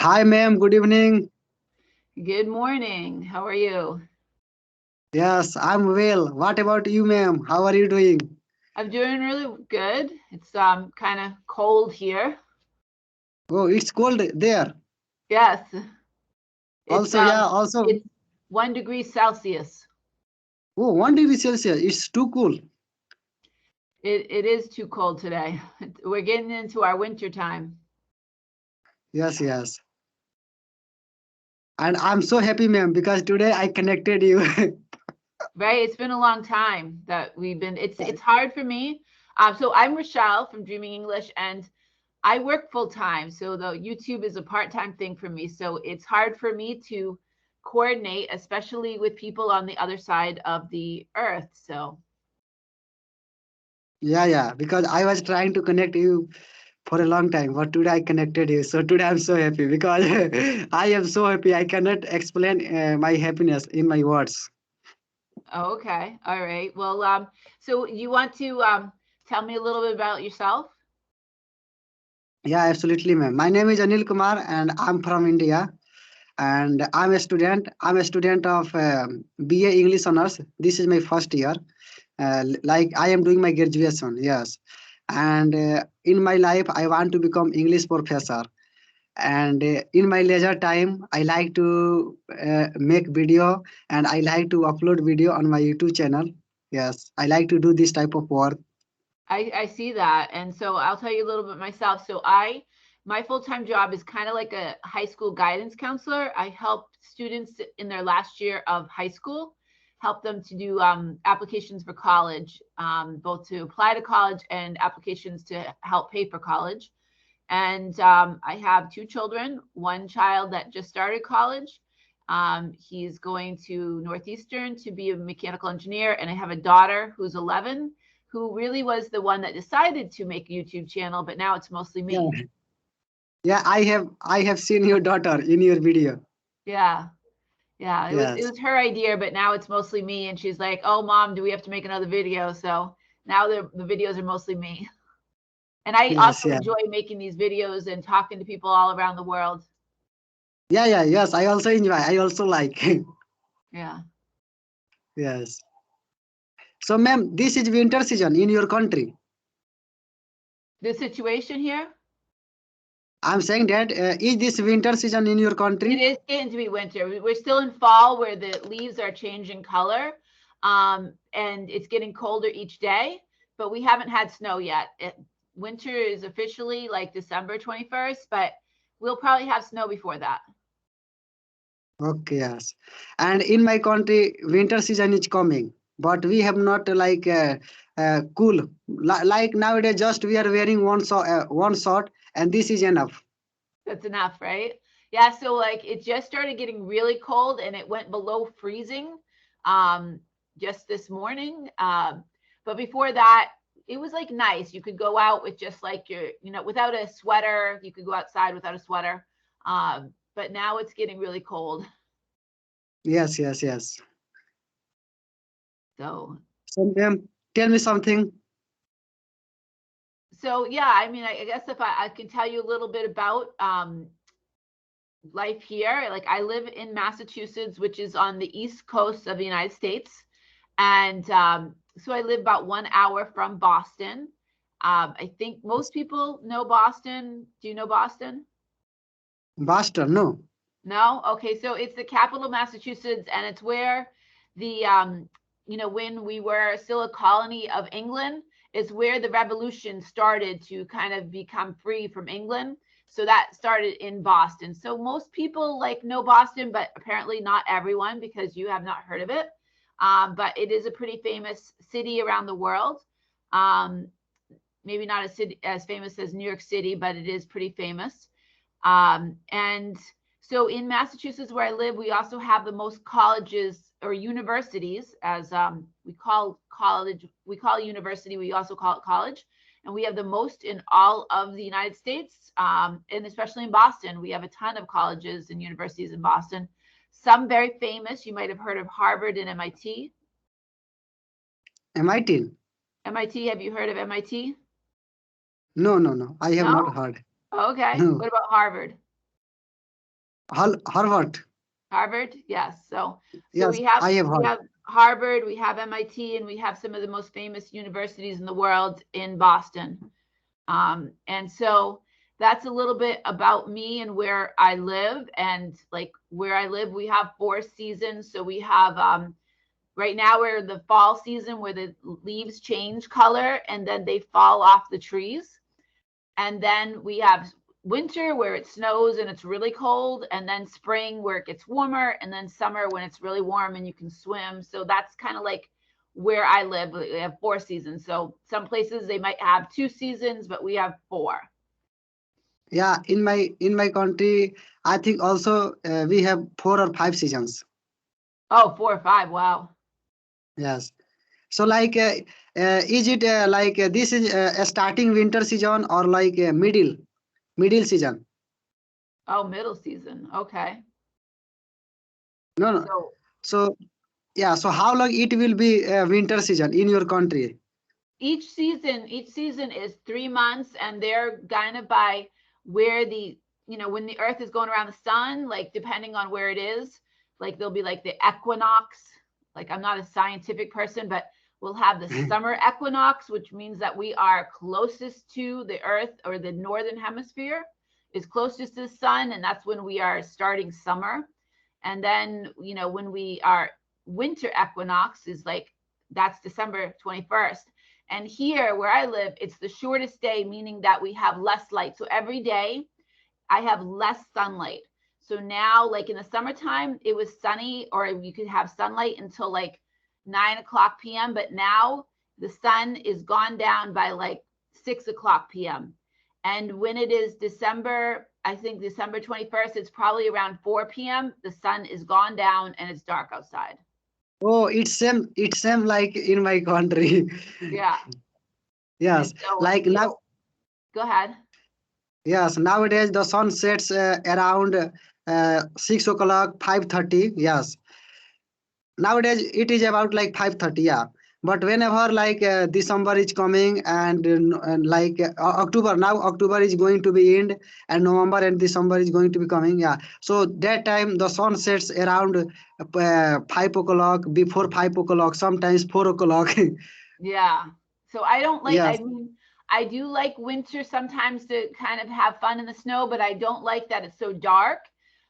Hi, ma'am. Good evening. Good morning. How are you? Yes, I'm well. What about you, ma'am? How are you doing? I'm doing really good. It's kind of cold here. Oh, it's cold there. Yes, it's Also, yeah, also, it's 1 degree Celsius. oh, 1 degree Celsius. It's too cool. It is too cold today. We're getting into our winter time. Yes, yes. And I'm so happy, ma'am, because today I connected you. Right? It's been a long time that we've been. It's hard for me. So I'm Rochelle from Dreaming English, and I work full time. So the YouTube is a part time thing for me. So it's hard for me to coordinate, especially with people on the other side of the earth. So Yeah, yeah, because I was trying to connect you for a long time, but today I connected you. So today I'm so happy because I am so happy. I cannot explain my happiness in my words. oh, okay, all right. Well, so you want to tell me a little bit about yourself? Yeah, absolutely, ma'am. My name is Anil Kumar and I'm from India. And I'm a student. I'm a student of BA English honors. This is my first year. Like I am doing my graduation. Yes, and in my life, I want to become English professor. And in my leisure time, I like to make video and I like to upload video on my YouTube channel. Yes, I like to do this type of work. I see that. And so I'll tell you a little bit myself. My full-time job is kind of like a high school guidance counselor. I help students in their last year of high school, help them to do applications for college, both to apply to college and applications to help pay for college. And I have two children, one child that just started college. He's going to Northeastern to be a mechanical engineer. And I have a daughter who's 11, who really was the one that decided to make a YouTube channel, but now it's mostly Yeah, me. yeah. I have seen your daughter in your video. Yeah. Yeah. It Yes, was her idea, but now it's mostly me. And she's like, oh, mom, do we have to make another video? So now the videos are mostly me. And I yes, also yeah, enjoy making these videos and talking to people all around the world. yeah, yeah. Yes, I also enjoy. I also like. Yeah. Yes. So, ma'am, this is winter season in your country. The situation here, I'm saying that is this winter season in your it country? is getting to be winter. We're still in fall where the leaves are changing color, and it's getting colder each day, but we haven't had snow yet. Winter is officially like December 21st, but we'll probably have snow before that. Okay, yes. And in my country, winter season is coming, but we have not cool. Like nowadays, just we are wearing one short, and this is enough. That's enough, right? Yeah, so like it just started getting really cold and it went below freezing um just this morning. But before that, it was like nice. You could go out with just like without a sweater. You could go outside without a sweater. But now it's getting really cold. Yes, yes, yes. So So, ma'am, tell me something. so yeah, I mean, I guess if I can tell you a little bit about life here. Like I live in Massachusetts, which is on the east coast of the United States. And so I live about 1 hour from Boston. I think most people know Boston. Do you know Boston? Buster, no. No? Okay, so it's the capital of Massachusetts, and it's where the, when we were still a colony of England, is where the revolution started to kind of become free from England. So that started in Boston. So most people like know Boston, but apparently not everyone because you have not heard of it. But it is a pretty famous city around the world. Um, Maybe not as famous as New York City, but it is pretty famous. And so in Massachusetts, where I live, we also have the most colleges or universities, as we call college, we call university, we also call it college. And we have the most in all of the United States, and especially in Boston. We have a ton of colleges and universities in Boston. Some very famous. You might have heard of Harvard and MIT. MIT? MIT, have you heard of MIT? No, no, no. I have not No? heard. Okay. No. What about Harvard? Harvard. Harvard, yes. So Yes, we have I have we heard. have Harvard, we have MIT, and we have some of the most famous universities in the world in Boston. And so that's a little bit about me and where I live. And like where I live, we have 4 seasons. So we have right now we're in the fall season where the leaves change color and then they fall off the trees. And then we have winter where it snows and it's really cold, and then spring where it gets warmer, and then summer when it's really warm and you can swim. So that's kind of like where I live. We have 4 seasons. So some places they might have 2 seasons, but we have 4. Yeah, in my country, I think also we have 4 or 5 seasons. Oh, 4 or 5. Wow. Yes. So like, is it like this is a starting winter season or like a middle season? Oh, middle season. Okay. No, no. So So yeah. So how long it will be winter season in your country? each season is 3 months, and they're kind of by where the when the earth is going around the sun, like depending on where it is, like there'll be like the equinox. Like I'm not a scientific person, but we'll have the summer equinox, which means that we are closest to the earth, or the northern hemisphere is closest to the sun, and that's when we are starting summer. And then when we are winter equinox is like that's December 21st. And here where I live, it's the shortest day, meaning that we have less light. So every day I have less sunlight. So now, like in the summertime, it was sunny, or you could have sunlight until like 9 o'clock p.m. But now the sun is gone down by like 6 o'clock p.m. And when it is December, I think December 21st, it's probably around 4 p.m. The sun is gone down and it's dark outside. Oh, it's same like in my country. Yeah. And Yes, so, like now. go ahead. Yes, nowadays the sun sets around 6 o'clock, 5:30. Yes, nowadays it is about like 5:30. Yeah, but whenever like December is coming, and like October, now October is going to be end, and November and December is going to be coming. Yeah, so that time the sun sets around 5 o'clock, before 5 o'clock, sometimes 4 o'clock. Yeah. So I don't like, I Yes, mean, I do like winter sometimes to kind of have fun in the snow, but I don't like that it's so dark.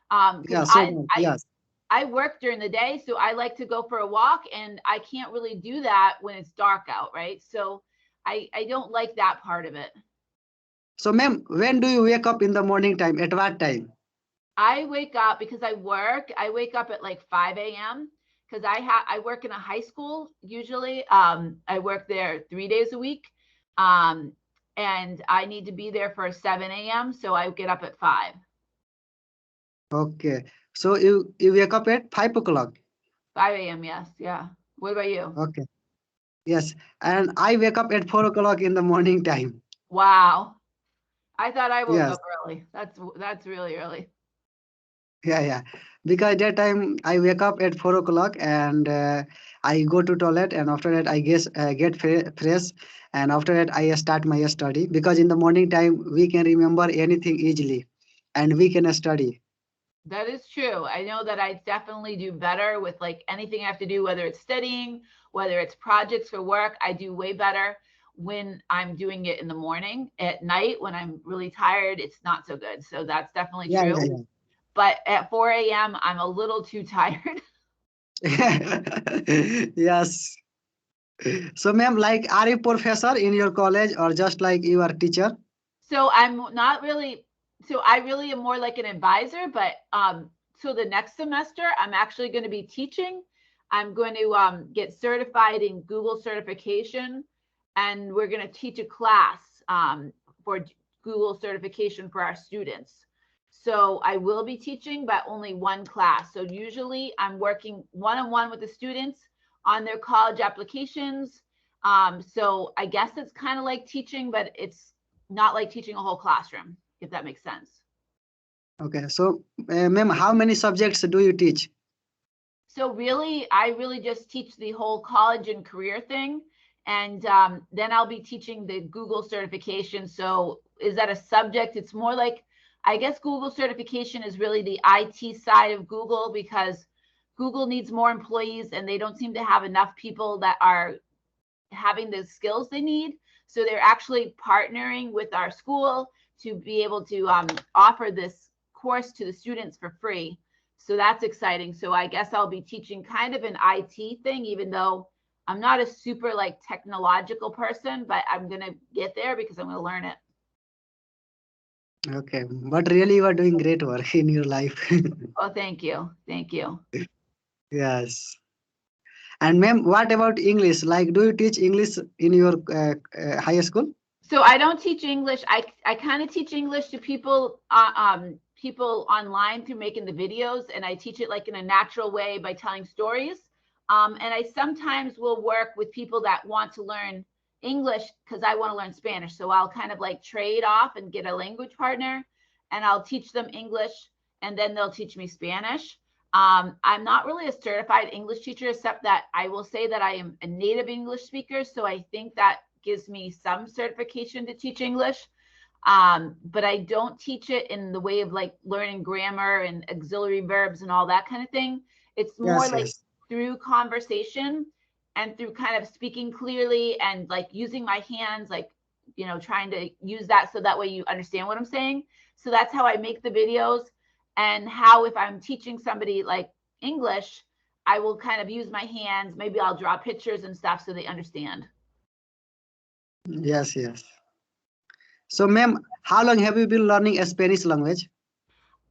Because yeah, so yes. I work during the day, so I like to go for a walk, and I can't really do that when it's dark out, right? So I don't like that part of it. So, ma'am, when do you wake up in the morning time? At what time? I wake up because I wake up at like 5 a.m. because I work in a high school usually. I work there 3 days a week. Um, and I need to be there for 7 a.m. So I get up at 5. Okay. So you wake up at 5 o'clock. 5 a.m. Yes. Yeah. What about you? Okay. Yes. And I wake up at 4 o'clock in the morning time. Wow. I thought I woke Yes. up early. That's really early. Yeah, yeah. Because that time I wake up at 4 o'clock, and I go to toilet, and after that I guess get fresh, and after that I start my study, because in the morning time we can remember anything easily, and we can study. That is true. I know that I definitely do better with like anything I have to do, whether it's studying, whether it's projects for work. I do way better when I'm doing it in the morning. At night, when I'm really tired, it's not so good. So that's definitely Yeah, true. yeah, But at 4 a.m., I'm a little too tired. yeah. Yes. So, ma'am, like, are you professor in your college, or just like you are teacher? So I'm not really, so I really am more like an advisor, but so the next semester I'm actually going to be teaching. I'm going to get certified in Google certification, and we're going to teach a class for Google certification for our students. So I will be teaching, but only one class. So usually I'm working one-on-one with the students on their college applications. So I guess it's kind of like teaching, but it's not like teaching a whole classroom, if that makes sense. Okay. So, ma'am, how many subjects do you teach? So really, I really just teach the whole college and career thing. And then I'll be teaching the Google certification. So is that a subject? It's more like I guess Google certification is really the IT side of Google, because Google needs more employees and they don't seem to have enough people that are having the skills they need. So they're actually partnering with our school to be able to offer this course to the students for free. So that's exciting. So I guess I'll be teaching kind of an IT thing, even though I'm not a super like technological person, but I'm going to get there because I'm going to learn it. Okay, but really you are doing great work in your life. Oh, thank you. Thank you. Yes. And ma'am, what about English? Like, do you teach English in your high school? So I don't teach English. I kind of teach English to people online through making the videos, and I teach it like in a natural way by telling stories. And I sometimes will work with people that want to learn English because I want to learn Spanish. So I'll kind of like trade off and get a language partner, and I'll teach them English, and then they'll teach me Spanish. I'm not really a certified English teacher, except that I will say that I am a native English speaker. So I think that gives me some certification to teach English. But I don't teach it in the way of like learning grammar and auxiliary verbs and all that kind of thing. It's more Yes, like yes. through conversation and through kind of speaking clearly and like using my hands, like, trying to use that so that way you understand what I'm saying. So that's how I make the videos, and how if I'm teaching somebody like English, I will kind of use my hands. Maybe I'll draw pictures and stuff so they understand. Yes, yes. So, ma'am, how long have you been learning a Spanish language?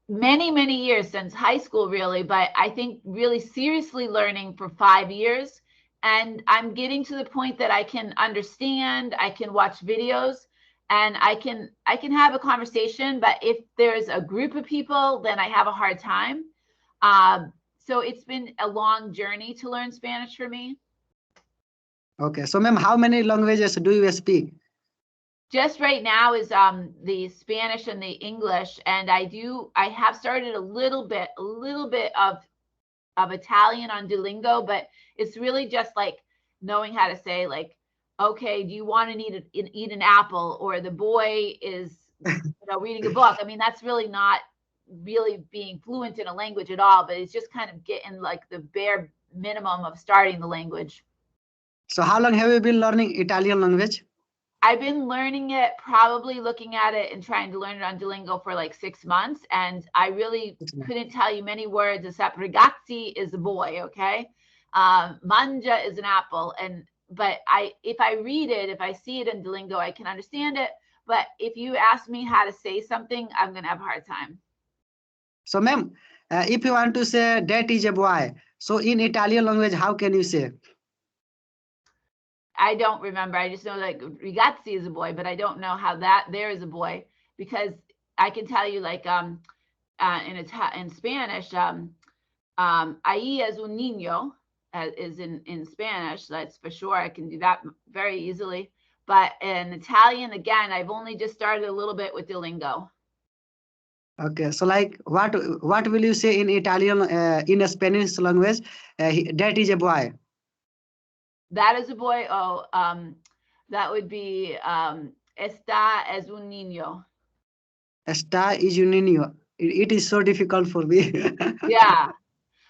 Many years, since high school really, but I think really seriously learning for 5 years. And I'm getting to the point that I can understand, I can watch videos, and I can have a conversation, but if there's a group of people, then I have a hard time. So it's been a long journey to learn Spanish for me. Okay, so ma'am, how many languages do you speak? Just right now is the Spanish and the English, and I have started a little bit of Italian on Duolingo, but it's really just like knowing how to say like, okay, do you want to eat an apple, or the boy is reading a book. I mean, that's really not really being fluent in a language at all, but it's just kind of getting like the bare minimum of starting the language. So, how long have you been learning Italian language? I've been learning it, probably looking at it and trying to learn it on Duolingo for like 6 months. And I really couldn't tell you many words except ragazzi is a boy. Okay. Manja is an apple. But if I read it, if I see it in Duolingo, I can understand it. But if you ask me how to say something, I'm going to have a hard time. So, ma'am, if you want to say that is a boy, so in Italian language, how can you say? I don't remember. I just know like ragazzi is a boy, but I don't know how that there is a boy, because I can tell you like in Spanish ahí es un niño is in Spanish. That's for sure. I can do that very easily. But in Italian, again, I've only just started a little bit with Duolingo. Okay, so like what will you say in Italian in a Spanish language? That is a boy. That is a boy. Oh, that would be está es un niño. Esta is un niño. It is so difficult for me. Yeah.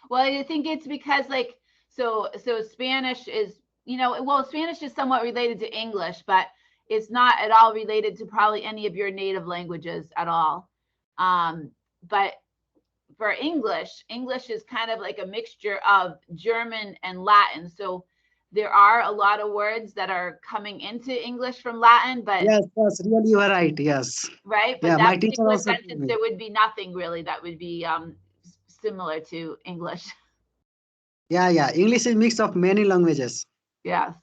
Well, I think it's because like so Spanish is, Spanish is somewhat related to English, but it's not at all related to probably any of your native languages at all. But for English is kind of like a mixture of German and Latin. So there are a lot of words that are coming into English from Latin, but Yes, yes, really, you are right. Yes. right, but Yeah, that my teacher particular also told sentence, me. there would be nothing really that would be similar to English. Yeah, yeah. English is mix of many languages. Yes.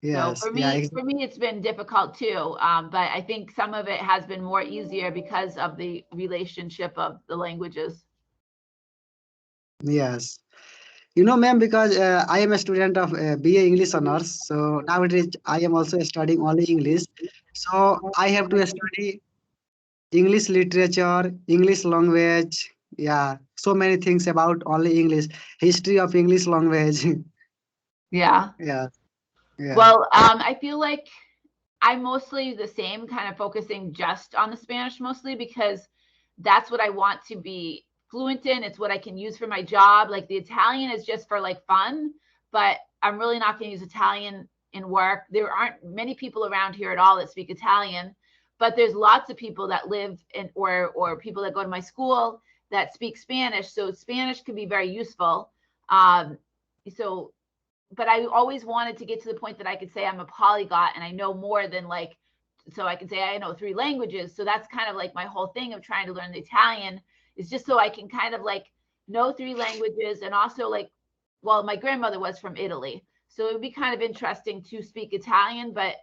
So Yes, for yeah, me, it's been difficult too. But I think some of it has been more easier because of the relationship of the languages. yes. You know, ma'am, because I am a student of BA English honors, so nowadays I am also studying only English. So I have to study English literature, English language. Yeah, so many things about only English, history of English language. Yeah. Yeah, yeah. Well, I feel like I'm mostly the same, kind of focusing just on the Spanish mostly because that's what I want to be fluent in. It's what I can use for my job. Like the Italian is just for like fun, but I'm really not going to use Italian in work. There aren't many people around here at all that speak Italian, but there's lots of people that live in or people that go to my school that speak Spanish. So Spanish can be very useful. Um, so but I always wanted to get to the point that I could say I'm a polyglot and I know more than like, so I can say I know 3 languages. So that's kind of like my whole thing of trying to learn the Italian is just so I can kind of like know 3 languages. And also like, well, my grandmother was from Italy. So it would be kind of interesting to speak Italian, but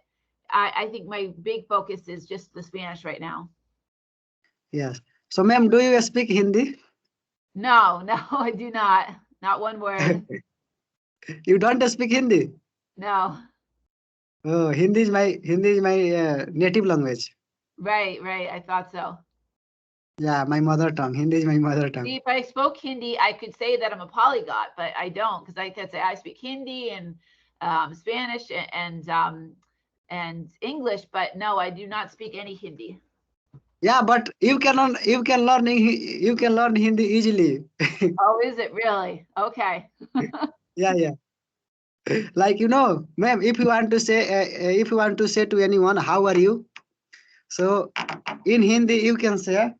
I think my big focus is just the Spanish right now. Yes. So, ma'am, do you speak Hindi? No, I do not. Not one word. You don't speak Hindi? No. Oh, Hindi is my native language. Right. I thought so. Yeah, my mother tongue. Hindi is my mother See, tongue. if I spoke Hindi, I could say that I'm a polyglot, but I don't because I could say I speak Hindi and Spanish and English, but no, I do not speak any Hindi. Yeah, but you can learn Hindi easily. Oh, is it really? Okay. Yeah, yeah. Like ma'am, if you want to say to anyone, how are you? So in Hindi you can say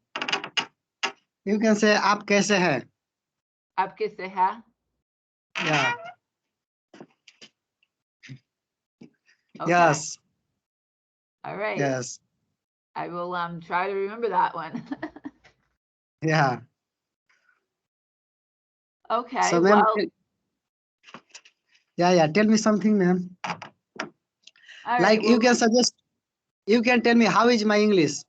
आप कैसे हैं? आप किससे है? Yeah. Okay. Yes. All right. Yes. I will try to remember that one. Yeah. Okay. So ma'am, Well, yeah, tell me something, ma'am. all right. Like you can tell me how is my English?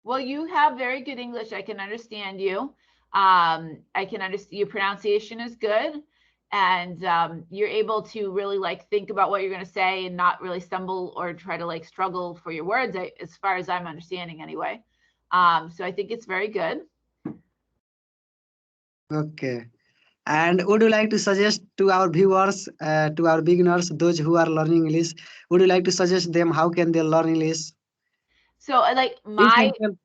Well, you have very good English. I can understand you. I can understand your pronunciation is good, and you're able to really like think about what you're going to say and not really stumble or try to like struggle for your words, as far as I'm understanding anyway. So I think it's very good. Okay. And would you like to suggest to our viewers, to our beginners, those who are learning English, would you like to suggest them how can they learn English? So like You my can tell,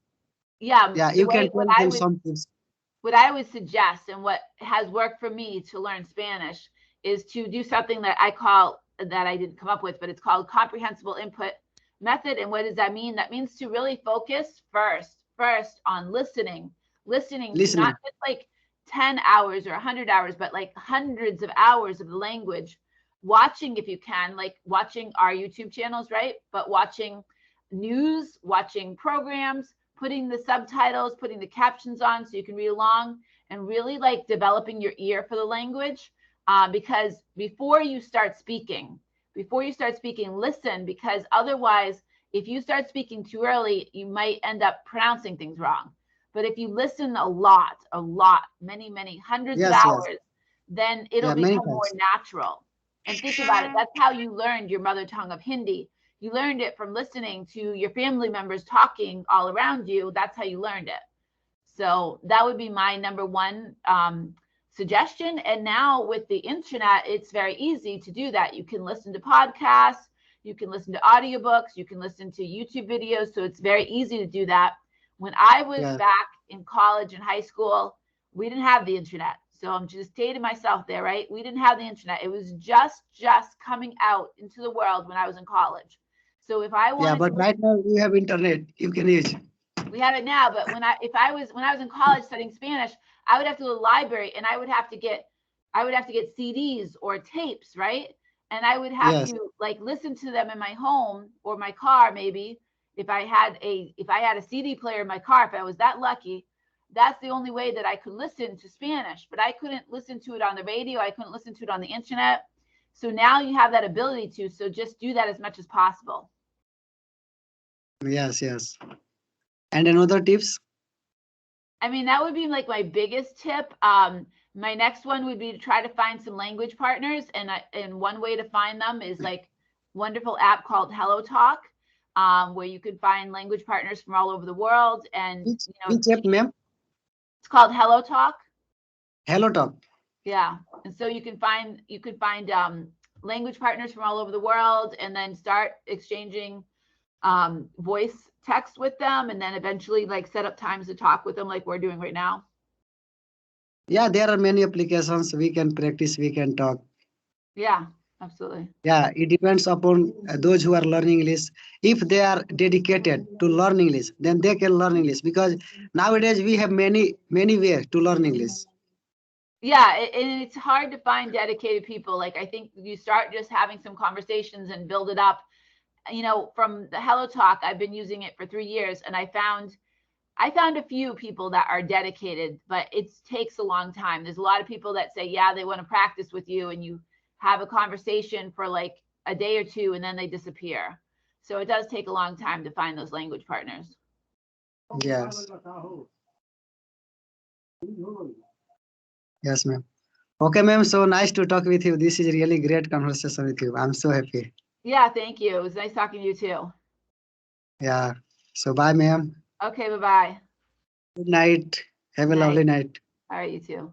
yeah, yeah, the you way can tell them some tips. what I would suggest and what has worked for me to learn Spanish is to do something that I call that I didn't come up with, but it's called comprehensible input method. And what does that mean? That means to really focus first on listening to not Listening. just like 10 hours or 100 hours, but like hundreds of hours of the language, watching if you can, like watching our YouTube channels, right? But watching news, watching programs, putting the subtitles, putting the captions on so you can read along, and really like developing your ear for the language. Because before you start speaking, listen, because otherwise, if you start speaking too early, you might end up pronouncing things wrong. But if you listen a lot, many hundreds of Yes, yes. hours, then it'll Yeah, many become more times. natural. And think about it, that's how you learned your mother tongue of Hindi. You learned it from listening to your family members talking all around you. That's how you learned it. So that would be my number one suggestion. And now with the internet, it's very easy to do that. You can listen to podcasts, you can listen to audiobooks, you can listen to YouTube videos. So it's very easy to do that. When I was Yeah, back in college and high school, we didn't have the internet. So I'm just dating myself there, right? We didn't have the internet. It was just coming out into the world when I was in college. So if I yeah. wanted to But right now we have internet. You can use. we have it now, but when I was in college studying Spanish, I would have to go to the library and I would have to get CDs or tapes, right? And I would have Yes. to like listen to them in my home or my car maybe if I had a CD player in my car, if I was that lucky. That's the only way that I could listen to Spanish, but I couldn't listen to it on the radio, I couldn't listen to it on the internet. So now you have that ability to, so just do that as much as possible. Yes, yes. And another tips. I mean, that would be like my biggest tip. My next one would be to try to find some language partners, and one way to find them is like wonderful app called Hello Talk, where you can find language partners from all over the world, and Which app, ma'am? it's called Hello Talk. Hello Talk. Yeah, and so you can find language partners from all over the world, and then start exchanging voice text with them, and then eventually like set up times to talk with them like we're doing right now? Yeah, there are many applications. We can practice, we can talk. Yeah, absolutely. Yeah, it depends upon those who are learning English. If they are dedicated to learn English, then they can learn English, because nowadays we have many ways to learn English. Yeah, and it's hard to find dedicated people. Like I think you start just having some conversations and build it up. You know, from the Hello Talk, I've been using it for 3 years, and I found a few people that are dedicated, but it takes a long time. There's a lot of people that say, yeah, they want to practice with you, and you have a conversation for like a day or two, and then they disappear. So it does take a long time to find those language partners. Yes, yes, ma'am. Okay, ma'am. So nice to talk with you. This is really great conversation with you. I'm so happy. Yeah, thank you. It was nice talking to you too. Yeah. So bye, ma'am. Okay, bye bye. Good night. Have Good a night. lovely night. All right, you too.